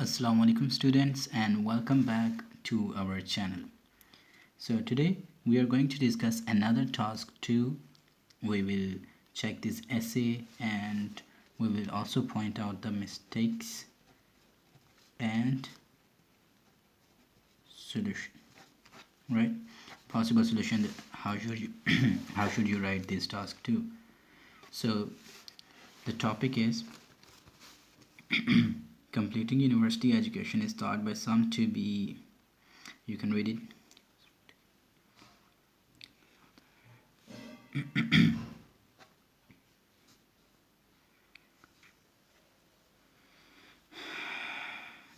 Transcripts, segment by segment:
Assalamu alaikum students, and welcome back to our channel. So today we are going to discuss another task 2. We will check this essay and we will also point out the mistakes and solution, right? Possible solution. How should you how should you write this task 2? So the topic is completing university education is thought by some to be, you can read it.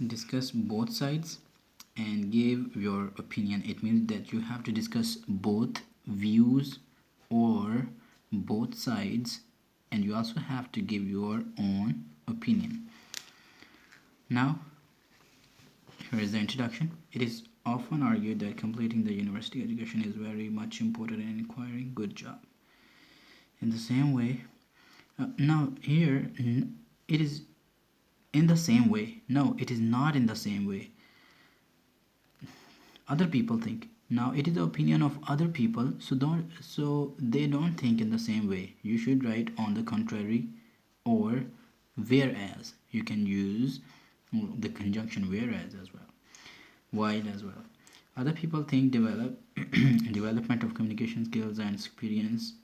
Discuss both sides and give your opinion. It means that you have to discuss both views or both sides, and you also have to give your own opinion. Now, here is the introduction. It is often argued that completing the university education is very much important in acquiring good job. In the same way, it is in the same way. No, it is not in the same way. Other people think. Now it is the opinion of other people, so they don't think in the same way. You should write on the contrary or whereas. You can use the conjunction whereas as well, while as well. Other people think development of communication skills and experience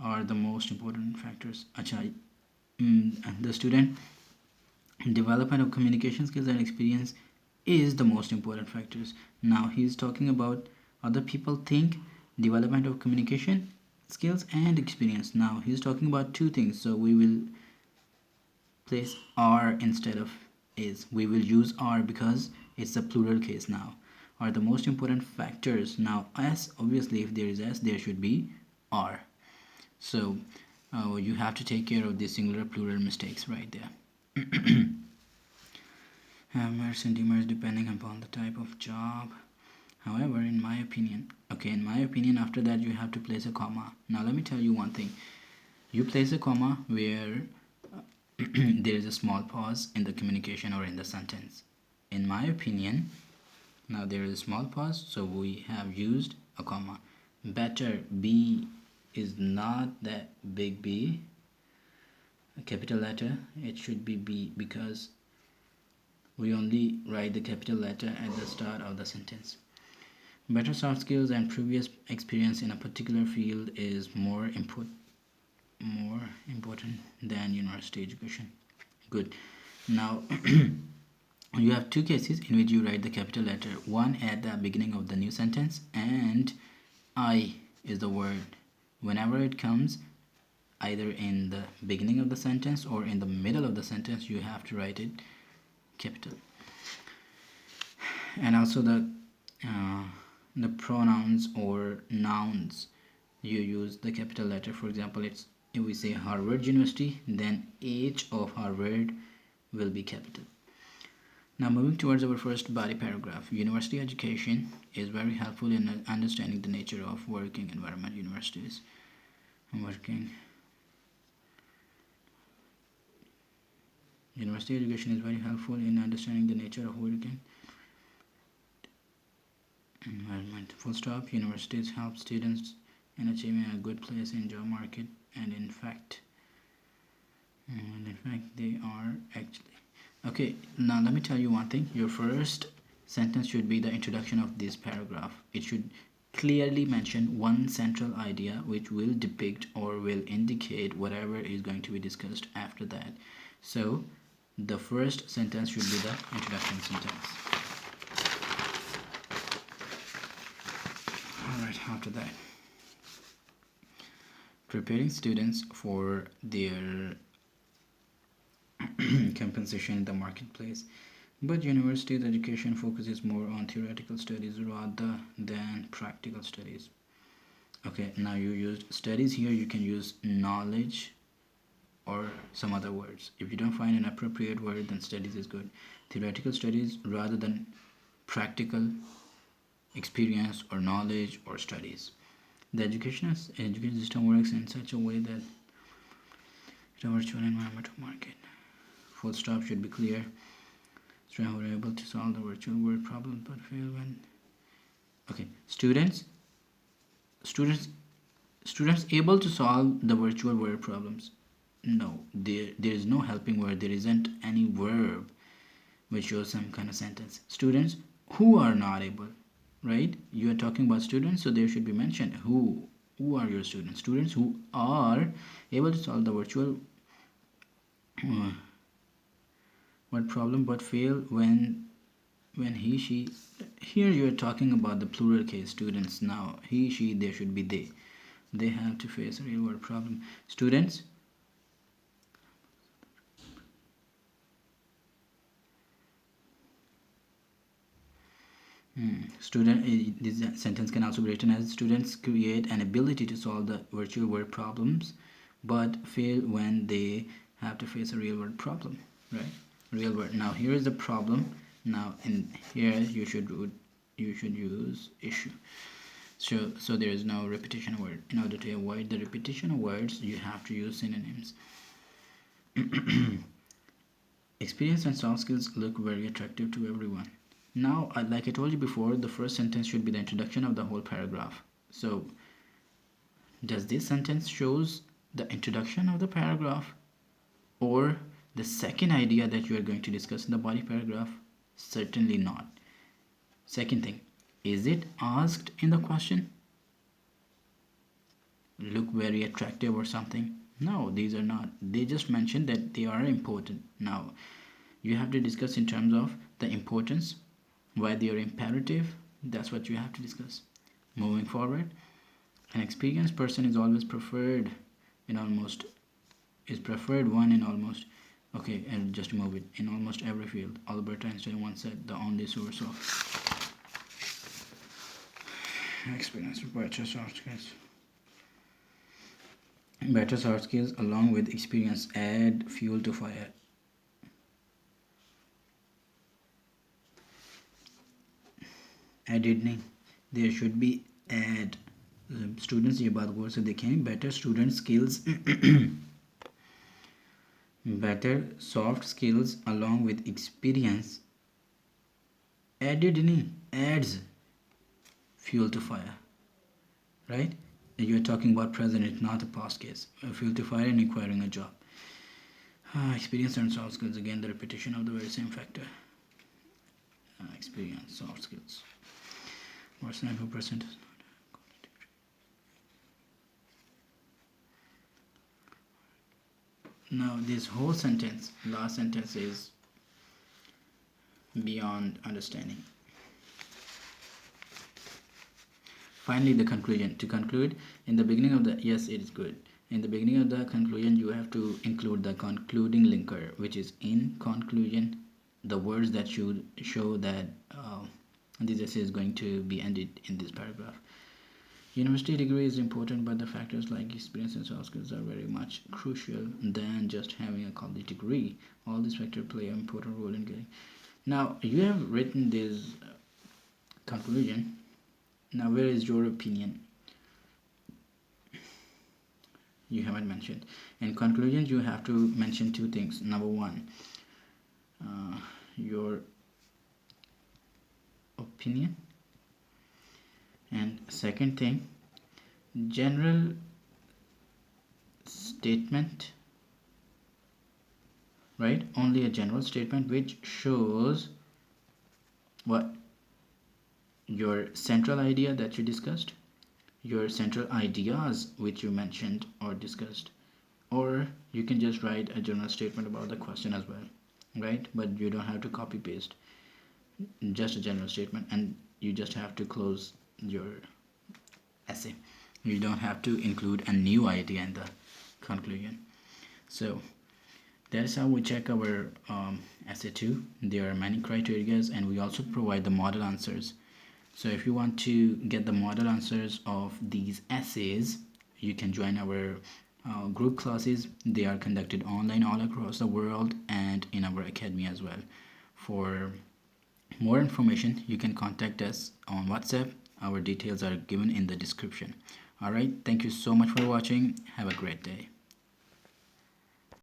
are the most important factors. The student, development of communication skills and experience is the most important factors. Now he's talking about other people think development of communication skills and experience. Now he's talking about two things, so we will place are instead of is. We will use are because it's a plural case. Now are the most important factors. Now s, obviously if there is s, there should be are. So you have to take care of the singular plural mistakes right there. Hammers and demers depending upon the type of job. However, in my opinion, after that you have to place a comma. Now let me tell you one thing. You place a comma where there is a small pause in the communication or in the sentence. In my opinion, now there is a small pause, so we have used a comma. Better, B is not that big B, a capital letter. It should be B because we only write the capital letter at the start of the sentence. Better soft skills and previous experience in a particular field is more important than university education. Good. Now you have two cases in which you write the capital letter, one at the beginning of the new sentence, and I is the word. Whenever it comes either in the beginning of the sentence or in the middle of the sentence, you have to write it capital. And also the pronouns or nouns, you use the capital letter. For example, if we say Harvard University, then H of Harvard will be capital. Now moving towards our first body paragraph. University education is very helpful in understanding the nature of working environment. University education is very helpful in understanding the nature of working environment. Full stop. Universities help students in achieving a good place in job market, and in fact they are actually. Okay, now let me tell you one thing. Your first sentence should be the introduction of this paragraph. It should clearly mention one central idea which will depict or will indicate whatever is going to be discussed after that. So the first sentence should be the introduction sentence. Alright, after that, preparing students for their compensation in the marketplace. But university education focuses more on theoretical studies rather than practical studies. Okay, now you used studies here, you can use knowledge or some other words. If you don't find an appropriate word, then studies is good. Theoretical studies rather than practical experience or knowledge or studies. The education system works in such a way that it's a virtual environment of market. Full stop should be clear. Students who are able to solve the virtual word problem but fail when. Okay, students able to solve the virtual word problems. No, there is no helping word. There isn't any verb which shows some kind of sentence. Students who are not able, right? You are talking about students, so there should be mentioned who. Who are your students? Students who are able to solve the virtual word problem but fail when he she. Here you are talking about the plural case students. Now he she, there should be they have to face a real world problem. Students this sentence can also be written as students create an ability to solve the virtual world problems but fail when they have to face a real world problem, right? Real world. Now here is the problem. Now in here you should use issue. So there is no repetition of word. In order to avoid the repetition of words, you have to use synonyms. Experience and soft skills look very attractive to everyone. Now, like I told you before, the first sentence should be the introduction of the whole paragraph. So, does this sentence shows the introduction of the paragraph or the second idea that you are going to discuss in the body paragraph? Certainly not. Second thing, is it asked in the question? Look very attractive or something? No, these are not. They just mentioned that they are important. Now, you have to discuss in terms of the importance, why they are imperative. That's what you have to discuss. Moving forward, an experienced person is always preferred in almost one in almost, okay, and just move it, in almost every field. Albert Einstein once said the only source of experience is better soft skills. Better soft skills along with experience add fuel to fire. Added नहीं, there should be add. Students ये बात गौर से देखें. Better student skills better soft skills along with experience added नहीं, adds fuel to fire, right? You are talking about present, it's not a past case. Fuel to fire and acquiring a job. Experience and soft skills, again the repetition of the very same factor. Experience, soft skills. What's 94%? Now this whole sentence, last sentence, is beyond understanding. Finally, the conclusion. To conclude, in the beginning of the, yes, it is good. In the beginning of the conclusion, you have to include the concluding linker, which is in conclusion, the words that should show that this essay is going to be ended in this paragraph. University degree is important, but the factors like experience and soft skills are very much crucial than just having a college degree. All these factors play an important role in getting. Now, you have written this conclusion. Now, where is your opinion? You haven't mentioned. In conclusion, you have to mention two things. Number one, your opinion, and second thing, general statement, right? Only a general statement which shows what your central idea that you discussed, your central ideas which you mentioned or discussed, or you can just write a general statement about the question as well, right? But you don't have to copy paste, just a general statement, and you just have to close your essay. You don't have to include a new idea in the conclusion. So that is how we check our essay 2. There are many criteria, and we also provide the model answers. So if you want to get the model answers of these essays, you can join our group classes. They are conducted online all across the world and in our academy as well. For more information, you can contact us on WhatsApp. Our details are given in the description. All right, thank you so much for watching. Have a great day.